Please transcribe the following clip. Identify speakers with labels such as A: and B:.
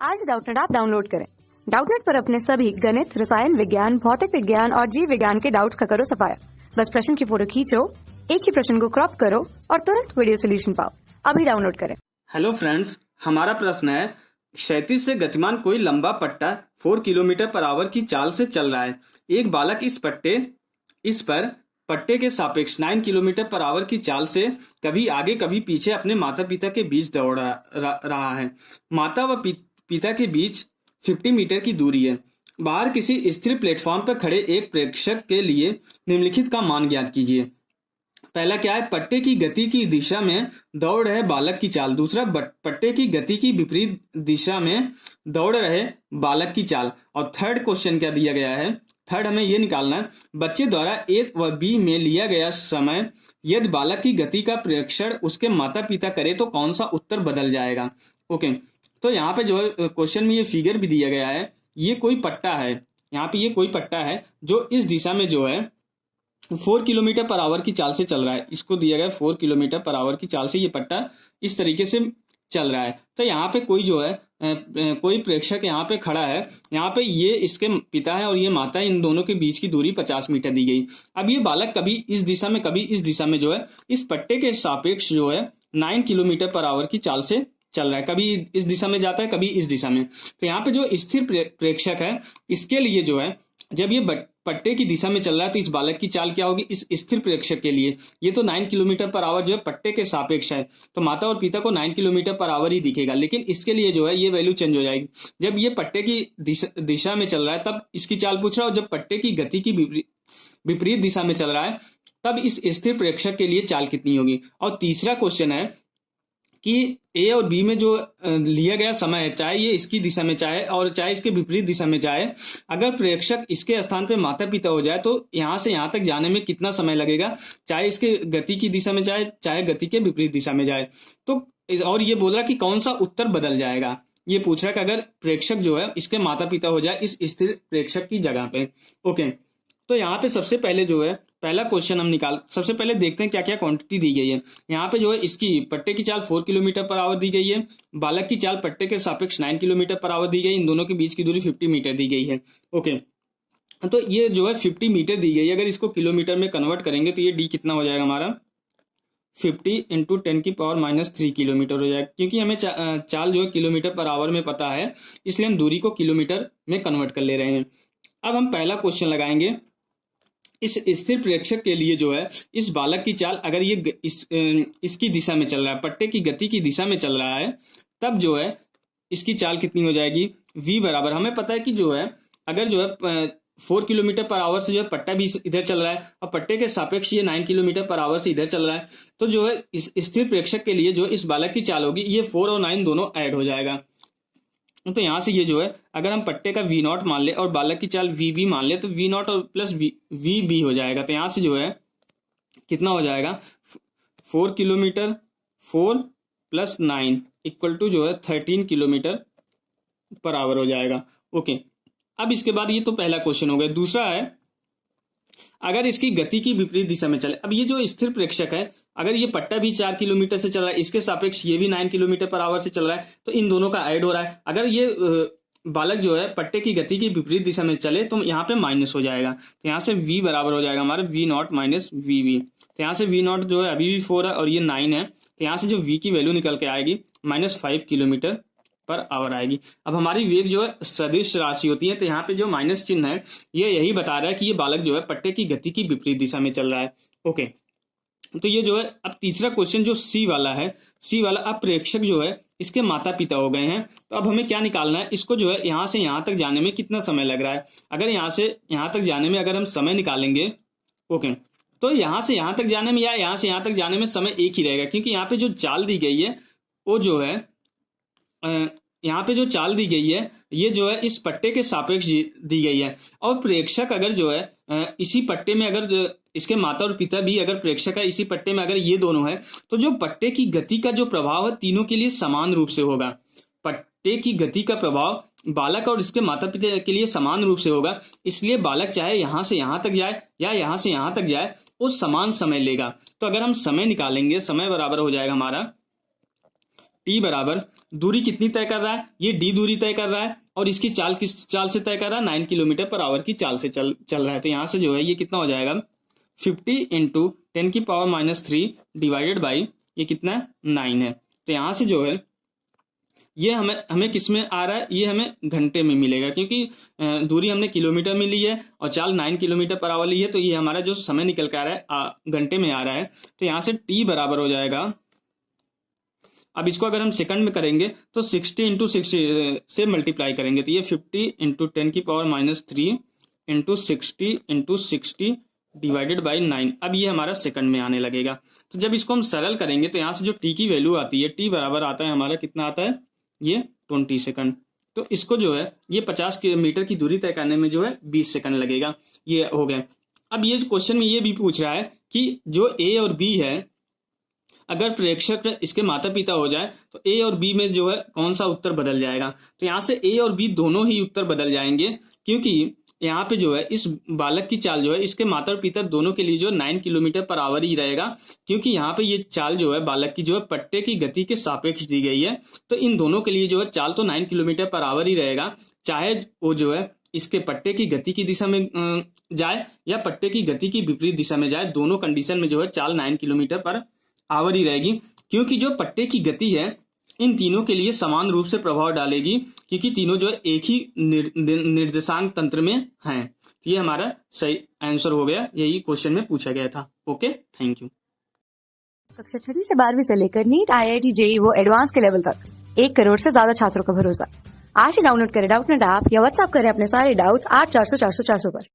A: आज Doubtnut app download करें। Doubtnut पर अपने सभी गणित, रसायन विज्ञान, भौतिक विज्ञान और जीव विज्ञान के डाउट्स का करो सफाया। बस प्रश्न की फोटो खींचो, एक ही प्रश्न को क्रॉप करो और तुरंत वीडियो सोल्यूशन पाओ। अभी डाउनलोड करें।
B: हेलो फ्रेंड्स, हमारा प्रश्न है क्षैतिज से गतिमान कोई लंबा पट्टा 4 किलोमीटर पर आवर की चाल से चल रहा है। एक बालक इस पर पट्टे के सापेक्ष 9 किलोमीटर पर आवर की चाल से कभी आगे कभी पीछे अपने माता पिता के बीच दौड़ रहा है। माता व पिता के बीच 50 मीटर की दूरी है। बाहर किसी स्थिर प्लेटफॉर्म पर खड़े एक प्रेक्षक के लिए निम्नलिखित का मान ज्ञात कीजिए। पहला क्या है, पट्टे की गति की दिशा में दौड़ रहे बालक की चाल। दूसरा, पट्टे की गति की विपरीत दिशा में दौड़ रहे बालक की चाल। और थर्ड क्वेश्चन क्या दिया गया है, थर्ड हमें यह निकालना है, बच्चे द्वारा ए व बी में लिया गया समय यदि बालक की गति का प्रेक्षण उसके माता पिता करे तो कौन सा उत्तर बदल जाएगा। ओके, तो यहाँ पे जो है क्वेश्चन में ये फिगर भी दिया गया है। ये कोई पट्टा है, यहाँ पे ये कोई पट्टा है जो इस दिशा में जो है 4 किलोमीटर पर आवर की चाल से चल रहा है। इसको दिया गया 4 किलोमीटर पर आवर की चाल से ये पट्टा इस तरीके से चल रहा है। तो यहाँ पे कोई जो है कोई प्रेक्षक यहाँ पे खड़ा है। यहाँ पे ये इसके पिता है और ये माता है। इन दोनों के बीच की दूरी 50 मीटर दी गई। अब ये बालक कभी इस दिशा में कभी इस दिशा में जो है इस पट्टे के सापेक्ष जो है 9 किलोमीटर पर आवर की चाल से चल रहा है। कभी इस दिशा में जाता है, कभी इस दिशा में। तो यहाँ पे जो स्थिर प्रेक्षक है इसके लिए जो है जब ये पट्टे की दिशा में चल रहा है तो इस बालक की चाल क्या होगी। इस स्थिर प्रेक्षक के लिए ये तो 9 किलोमीटर पर आवर जो है पट्टे के सापेक्ष है, तो माता और पिता को 9 किलोमीटर पर आवर ही दिखेगा। लेकिन इसके लिए जो है ये वैल्यू चेंज हो जाएगी। जब ये पट्टे की दिशा में चल रहा है तब इसकी चाल पूछ रहा है, और जब पट्टे की गति की विपरीत दिशा में चल रहा है तब इस स्थिर प्रेक्षक के लिए चाल कितनी होगी। और तीसरा क्वेश्चन है कि ए और बी में जो लिया गया समय है, चाहे ये इसकी दिशा में चाहे और चाहे इसके विपरीत दिशा में चाहे, अगर प्रेक्षक इसके स्थान पे माता पिता हो जाए तो यहाँ से यहाँ तक जाने में कितना समय लगेगा, चाहे इसके गति की दिशा में जाए चाहे गति के विपरीत दिशा में जाए। तो और ये बोल रहा कि कौन सा उत्तर बदल जाएगा। ये पूछ रहा है कि अगर प्रेक्षक जो है इसके माता पिता हो जाए इस स्थिर प्रेक्षक की जगह पे। ओके, तो यहाँ पे सबसे पहले जो है पहला क्वेश्चन हम सबसे पहले देखते हैं क्या क्या क्वांटिटी दी गई है। यहाँ पे जो है इसकी पट्टे की चाल 4 किलोमीटर पर आवर दी गई है। बालक की चाल पट्टे के सापेक्ष 9 किलोमीटर पर आवर दी गई। इन दोनों के बीच की दूरी 50 मीटर दी गई है। ओके, तो ये जो है 50 मीटर दी गई है। अगर इसको किलोमीटर में कन्वर्ट करेंगे तो ये डी कितना हो जाएगा हमारा 50 इंटू 10⁻³ किलोमीटर हो जाएगा। क्योंकि हमें चाल जो है किलोमीटर पर आवर में पता है, इसलिए हम दूरी को किलोमीटर में कन्वर्ट कर ले रहे हैं। अब हम पहला क्वेश्चन लगाएंगे। इस स्थिर प्रेक्षक के लिए जो है इस बालक की चाल अगर ये इसकी दिशा में चल रहा है, पट्टे की गति की दिशा में चल रहा है, तब जो है इसकी चाल कितनी हो जाएगी v बराबर, हमें पता है कि जो है अगर जो है 4 किलोमीटर पर आवर से जो है पट्टा भी इधर चल रहा है और पट्टे के सापेक्ष ये 9 किलोमीटर पर आवर से इधर चल रहा है, तो जो है इस स्थिर प्रेक्षक के लिए जो इस बालक की चाल होगी ये 4 और 9 दोनों ऐड हो जाएगा। तो यहाँ से ये जो है अगर हम पट्टे का v0 मान ले और बालक की चाल vb मान ले तो v0 और प्लस vb हो जाएगा। तो यहाँ से जो है कितना हो जाएगा 4 किलोमीटर 4 + 9 इक्वल टू जो है 13 किलोमीटर पर आवर हो जाएगा। ओके, अब इसके बाद ये तो पहला क्वेश्चन हो गया। दूसरा है अगर इसकी गति की विपरीत दिशा में चले। अब ये जो स्थिर प्रेक्षक है अगर ये पट्टा भी 4 किलोमीटर से चल रहा है, इसके सापेक्ष ये भी 9 किलोमीटर पर आवर से चल रहा है, तो इन दोनों का ऐड हो रहा है। अगर ये बालक जो है पट्टे की गति की विपरीत दिशा में चले तो यहाँ पे माइनस हो जाएगा। तो यहाँ से v बराबर हो जाएगा हमारा v0 - vv। तो यहाँ से v0 जो है अभी भी 4 है और ये 9 है, तो यहाँ से जो v की वैल्यू निकल के आएगी -5 किलोमीटर पर आवर आएगी। अब हमारी वेग जो है सदिश राशि होती है, तो यहाँ पे जो माइनस चिन्ह है ये यही बता रहा है कि ये बालक जो है पट्टे की गति की विपरीत दिशा में चल रहा है। ओके, तो ये जो है अब तीसरा क्वेश्चन जो सी वाला है, सी वाला अब प्रेक्षक जो है इसके माता पिता हो गए हैं, तो अब हमें क्या निकालना है, इसको जो है यहाँ से यहाँ तक जाने में कितना समय लग रहा है। अगर यहाँ से यहाँ तक जाने में अगर हम समय निकालेंगे, ओके, तो यहाँ से यहाँ तक जाने में या यहाँ से यहाँ तक जाने में समय एक ही रहेगा। क्योंकि यहाँ पे जो चाल दी गई है वो जो है यहाँ पे जो चाल दी गई है ये जो है इस पट्टे के सापेक्ष दी गई है। और प्रेक्षक अगर जो है इसी पट्टे में अगर इसके माता और पिता भी अगर प्रेक्षक है इसी पट्टे में अगर ये दोनों है, तो जो पट्टे की गति का जो प्रभाव है तीनों के लिए समान रूप से होगा। पट्टे की गति का प्रभाव बालक और इसके माता पिता के लिए समान रूप से होगा। इसलिए बालक चाहे यहाँ से यहाँ तक जाए या यहाँ से यहाँ तक जाए वो समान समय लेगा। तो अगर हम समय निकालेंगे, समय बराबर हो जाएगा हमारा टी बराबर दूरी कितनी तय कर रहा है, ये डी दूरी तय कर रहा है और इसकी चाल किस चाल से तय कर रहा है, 9 किलोमीटर पर आवर की चाल से चल रहा है। तो यहाँ से जो है ये कितना हो जाएगा, 50 इंटू 10⁻³ डिवाइडेड बाई ये कितना है, 9 है। तो यहाँ से जो है ये हमें किस में आ रहा है, ये हमें घंटे में मिलेगा, क्योंकि दूरी हमने किलोमीटर में ली है और चाल 9 किलोमीटर पर आवर ली है, तो ये हमारा जो समय निकल के आ रहा है घंटे में आ रहा है। तो यहाँ से टी बराबर हो जाएगा, अब इसको अगर हम सेकंड में करेंगे तो 60 इंटू 60 से मल्टीप्लाई करेंगे, तो ये 50 into 10⁻³ into 60 into 60 divided by 9। अब ये हमारा सेकंड में आने लगेगा। तो जब इसको हम सरल करेंगे तो यहाँ से जो टी की वैल्यू आती है, टी बराबर आता है हमारा कितना आता है, ये 20 सेकंड। तो इसको जो है ये 50 किलोमीटर की दूरी तय करने में जो है 20 सेकंड लगेगा। ये हो गया। अब ये क्वेश्चन में ये भी पूछ रहा है कि जो ए और बी है, अगर प्रेक्षक इसके माता पिता हो जाए तो ए और बी में जो है कौन सा उत्तर बदल जाएगा। तो यहाँ से ए और बी दोनों ही उत्तर बदल जाएंगे, क्योंकि यहाँ पे जो है इस बालक की चाल जो है इसके माता पिता दोनों के लिए जो 9 किलोमीटर पर आवर ही रहेगा, क्योंकि यहाँ पे ये चाल जो है बालक की जो है पट्टे की गति के सापेक्ष दी गई है। तो इन दोनों के लिए जो है चाल तो 9 किलोमीटर पर आवर ही रहेगा, चाहे वो जो है इसके पट्टे की गति की दिशा में जाए या पट्टे की गति की विपरीत दिशा में जाए, दोनों कंडीशन में जो है चाल 9 किलोमीटर पर आवर ही रहेगी, क्योंकि जो पट्टे की गति है इन तीनों के लिए समान रूप से प्रभाव डालेगी, क्योंकि तीनों जो है एक ही निर्देशांक तंत्र में हैं। तो ये हमारा सही आंसर हो गया, यही क्वेश्चन में पूछा गया था। Okay, thank you.
A: कक्षा 6वीं से 12वीं से लेकर नीट, IIT, JEE वो एडवांस के लेवल तक 1 करोड़ से ज्यादा छात्रों का भरोसा। आज ही डाउनलोड करें डाउटनेट ऐप या व्हाट्सएप करें अपने सारे डाउट्स 8400 400 400 पर।